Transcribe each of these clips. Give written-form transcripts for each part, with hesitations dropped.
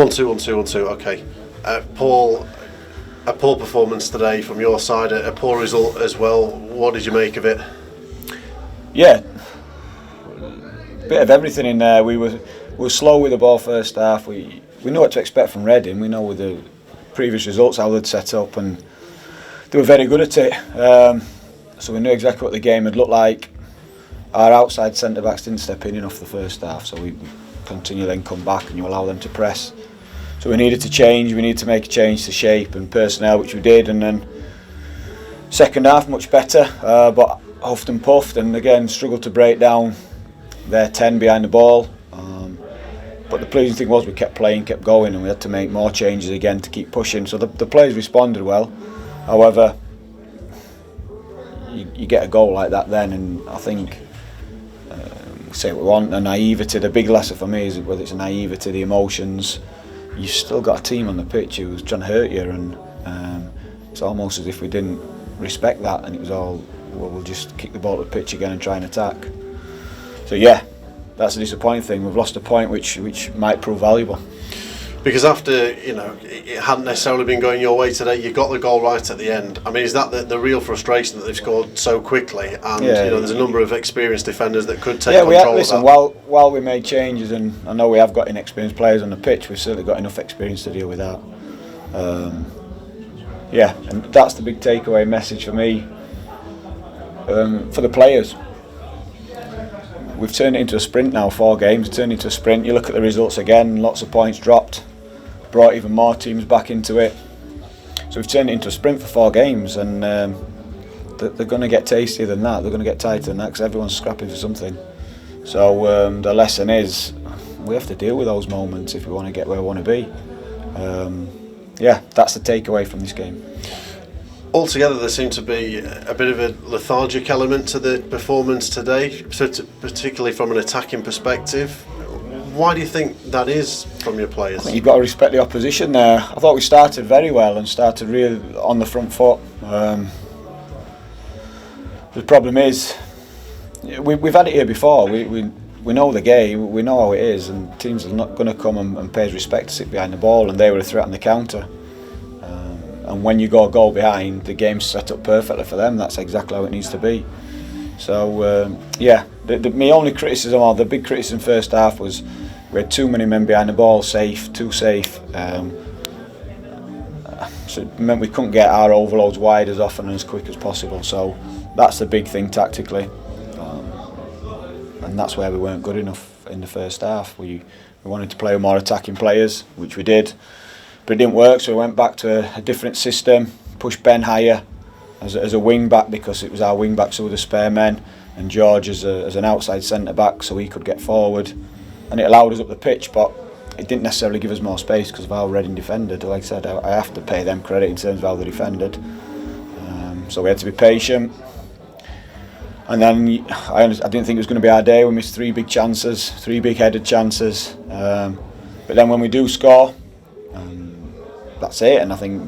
1-2, 1-2, 1-2. Okay, Paul. A poor performance today from your side. A poor result as well. What did you make of it? Yeah, bit of everything in there. We were slow with the ball first half. We know what to expect from Reading. We know with the previous results how they'd set up, and they were very good at it. So we knew exactly what the game had looked like. Our outside centre backs didn't step in enough the first half, so we continue then come back and you allow them to press. So we needed to change. We needed to make a change to shape and personnel, which we did. And then second half much better, but huffed and puffed, and again struggled to break down their 10 behind the ball. But the pleasing thing was we kept playing, kept going, and we had to make more changes again to keep pushing. So the players responded well. However, you get a goal like that then, and I think say what we want, a naivety. The big lesson for me is whether it's a naivety, the emotions. You've still got a team on the pitch who's trying to hurt you, and it's almost as if we didn't respect that, and it was all, well, we'll just kick the ball to the pitch again and try and attack. So yeah, that's a disappointing thing. We've lost a point which might prove valuable. Because after, it hadn't necessarily been going your way today, you got the goal right at the end. I mean, is that the real frustration that they've scored so quickly? And there's a number of experienced defenders that could take control of that. While we made changes, and I know we have got inexperienced players on the pitch, we've certainly got enough experience to deal with that. And that's the big takeaway message for me. For the players, we've turned it into a sprint now. 4 games turned into a sprint. You look at the results again, lots of points dropped, brought even more teams back into it. So we've turned it into a sprint for 4 games, and they're going to get tastier than that. They're going to get tighter than that because everyone's scrapping for something. So the lesson is we have to deal with those moments if we want to get where we want to be. That's the takeaway from this game. Altogether, there seemed to be a bit of a lethargic element to the performance today, particularly from an attacking perspective. Why do you think that is from your players? I think you've got to respect the opposition there. I thought we started very well and started really on the front foot. The problem is, we've had it here before. We know the game, we know how it is, and teams are not going to come and pay respect to sit behind the ball, and they were a threat on the counter. And when you go a goal behind, the game's set up perfectly for them. That's exactly how it needs to be. So, my only criticism, or the big criticism first half, was we had too many men behind the ball, too safe. So it meant we couldn't get our overloads wide as often and as quick as possible. So that's the big thing tactically. And that's where we weren't good enough in the first half. We wanted to play with more attacking players, which we did. But it didn't work, so we went back to a different system, pushed Ben higher as a wing back because it was our wing backs who were the spare men, and George as an outside centre back so he could get forward, and it allowed us up the pitch, but it didn't necessarily give us more space because of how Reading defended. Like I said, I have to pay them credit in terms of how they defended. So we had to be patient. And then I didn't think it was going to be our day. We missed 3 big chances, 3 big headed chances. But then when we do score, that's it. And I think,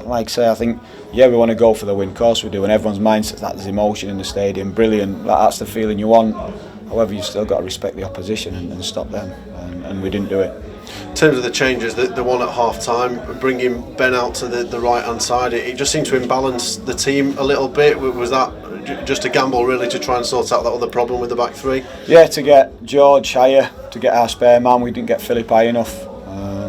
like I say, we want to go for the win. Of course we do. And everyone's mindset that there's emotion in the stadium. Brilliant. That's the feeling you want. However, you've still got to respect the opposition and stop them. And we didn't do it. In terms of the changes, the one at half-time, bringing Ben out to the right-hand side, it just seemed to imbalance the team a little bit. Was that just a gamble, really, to try and sort out that other problem with the back 3? Yeah, to get George higher, to get our spare man. We didn't get Philip high enough.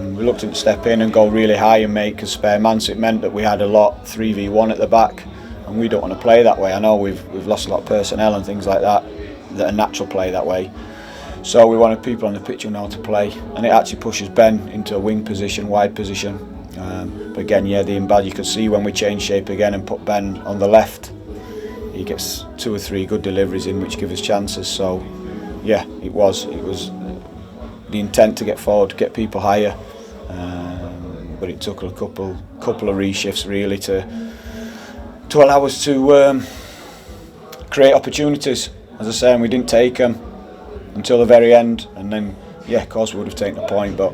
We looked to step in and go really high and make a spare man, so it meant that we had a lot 3v1 at the back, and we don't want to play that way. I know we've lost a lot of personnel and things like that are natural play that way. So we wanted people on the pitch who know how to play, and it actually pushes Ben into a wing position, wide position. But again, the imbalance, you could see when we changed shape again and put Ben on the left, he gets 2 or 3 good deliveries in which give us chances. So it was the intent to get forward, to get people higher, but it took a couple of reshifts really to allow us to create opportunities. As I say, and we didn't take them until the very end, and then of course we would have taken a point, but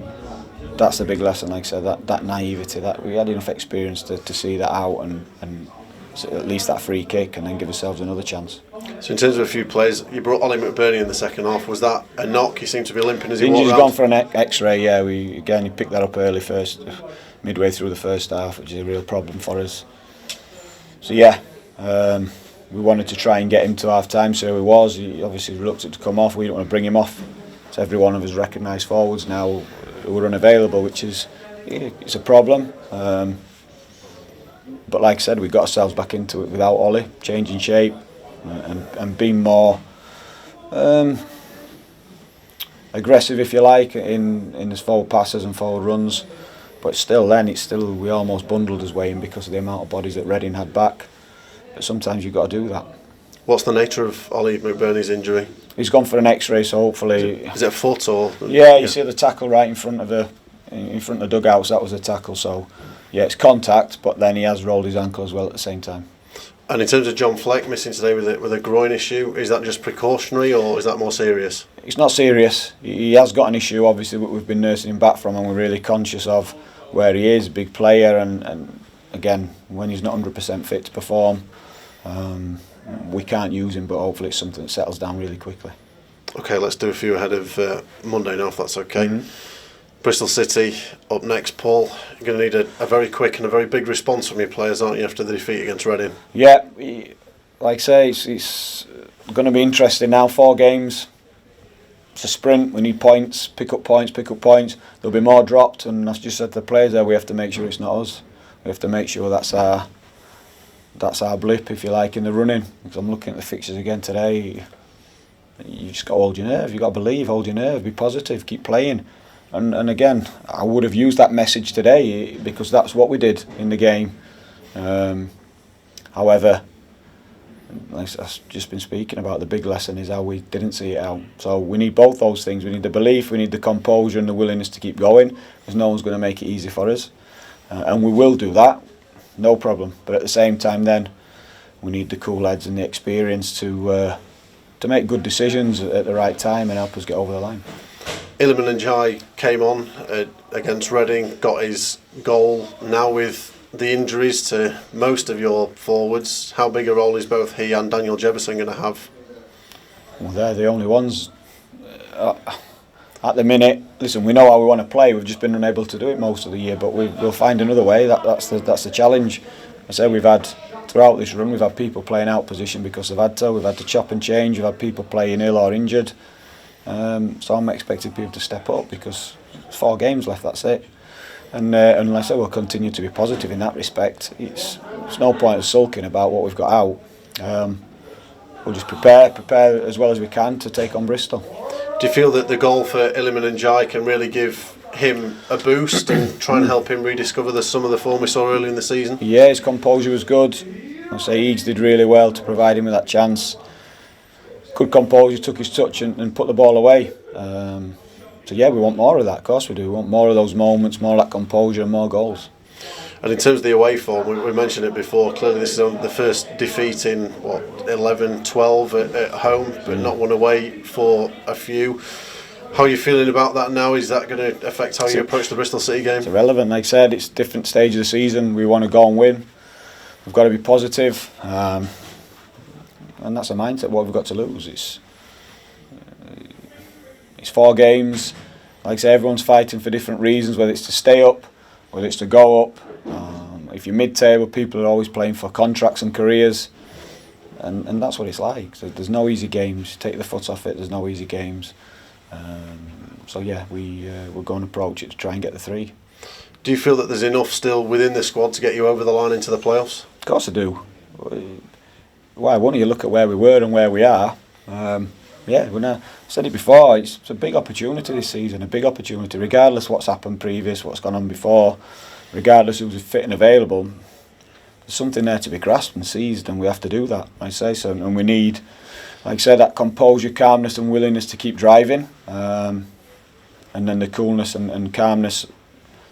that's the big lesson. Like I said, that naivety, that we had enough experience to see that out and so at least that free kick and then give ourselves another chance. So in terms of a few players, you brought Ollie McBurney in the second half. Was that a knock? He seemed to be limping as he walked Injury's around. gone for an X-ray. Yeah, he picked that up early midway through the first half, which is a real problem for us. So yeah, we wanted to try and get him to half time. So he was. He obviously reluctant to come off. We didn't want to bring him off. So every one of us recognised forwards now who were unavailable, which is it's a problem. But like I said, we got ourselves back into it without Ollie, changing shape and being more aggressive, if you like, in his forward passes and forward runs. But we almost bundled his way in because of the amount of bodies that Reading had back. But sometimes you've got to do that. What's the nature of Ollie McBurney's injury? He's gone for an X-ray, so hopefully. Is it a foot or? Yeah, you see the tackle right in front of the dugouts. That was the tackle. So yeah, it's contact, but then he has rolled his ankle as well at the same time. And in terms of John Fleck missing today with a groin issue, is that just precautionary or is that more serious? It's not serious. He has got an issue, obviously, that we've been nursing him back from, and we're really conscious of where he is, big player, and again, when he's not 100% fit to perform, we can't use him, but hopefully it's something that settles down really quickly. Okay, let's do a few ahead of Monday now, if that's okay. Mm-hmm. Bristol City up next, Paul. You're going to need a very quick and a very big response from your players, aren't you, after the defeat against Reading? Yeah, like I say, it's going to be interesting now. 4 games. It's a sprint. We need points, pick up points. There'll be more dropped, and as I just said to the players there, we have to make sure it's not us. We have to make sure that's our blip, if you like, in the running. Because I'm looking at the fixtures again today. You just got to hold your nerve. You got to believe, hold your nerve, be positive, keep playing. And again, I would have used that message today because that's what we did in the game. However, like I've just been speaking about, the big lesson is how we didn't see it out. So we need both those things. We need the belief, we need the composure and the willingness to keep going, because no one's going to make it easy for us. And we will do that, no problem. But at the same time then, we need the cool heads and the experience to make good decisions at the right time and help us get over the line. Iliman Ndiaye came on against Reading, got his goal. Now with the injuries to most of your forwards, how big a role is both he and Daniel Jefferson going to have? Well, they're the only ones at the minute. Listen, we know how we want to play. We've just been unable to do it most of the year, but we'll find another way. That's the challenge. I say throughout this run, we've had people playing out position because they've had to. We've had to chop and change. We've had people playing ill or injured. So I'm expecting people to step up because there's 4 games left, that's it. And like I say, we'll continue to be positive in that respect. It's no point of sulking about what we've got out. We'll just prepare as well as we can to take on Bristol. Do you feel that the goal for Iliman Ndiaye can really give him a boost and try and help him rediscover some of the form we saw early in the season? Yeah, his composure was good. I say Eags did really well to provide him with that chance. Good composure, took his touch and put the ball away. So yeah, we want more of that, of course we do. We want more of those moments, more of that composure and more goals. And in terms of the away form, we mentioned it before, clearly this is the first defeat in 11-12 at home, but not one away for a few. How are you feeling about that now? Is that going to affect how you approach the Bristol City game? It's irrelevant, like I said, it's a different stage of the season. We want to go and win. We've got to be positive. And that's a mindset, what we've got to lose. It's 4 games. Like I say, everyone's fighting for different reasons, whether it's to stay up, whether it's to go up. If you're mid-table, people are always playing for contracts and careers. And that's what it's like. So there's no easy games. Take the foot off it, there's no easy games. So yeah, we're going to approach it to try and get the 3. Do you feel that there's enough still within the squad to get you over the line into the playoffs? Of course I do. Why wouldn't you look at where we were and where we are? I said it before, it's a big opportunity this season, a big opportunity, regardless what's happened previous, what's gone on before, regardless who's fit and available. There's something there to be grasped and seized, and we have to do that, I say so. And we need, like I said, that composure, calmness and willingness to keep driving, and then the coolness and calmness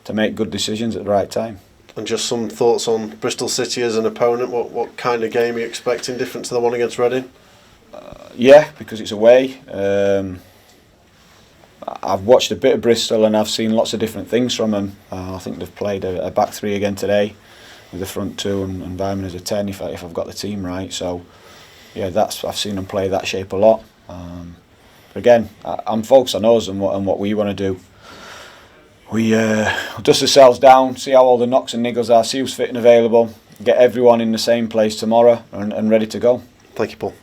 to make good decisions at the right time. And just some thoughts on Bristol City as an opponent. What kind of game are you expecting, different to the one against Reading? Yeah, because it's away. I've watched a bit of Bristol and I've seen lots of different things from them. I think they've played a back 3 again today with the front 2 and Vyman as a 10 if I've got the team right. So yeah, I've seen them play that shape a lot. But again, I'm focused on us and what we want to do. We dust ourselves down, see how all the knocks and niggles are, see who's fit and available, get everyone in the same place tomorrow and ready to go. Thank you, Paul.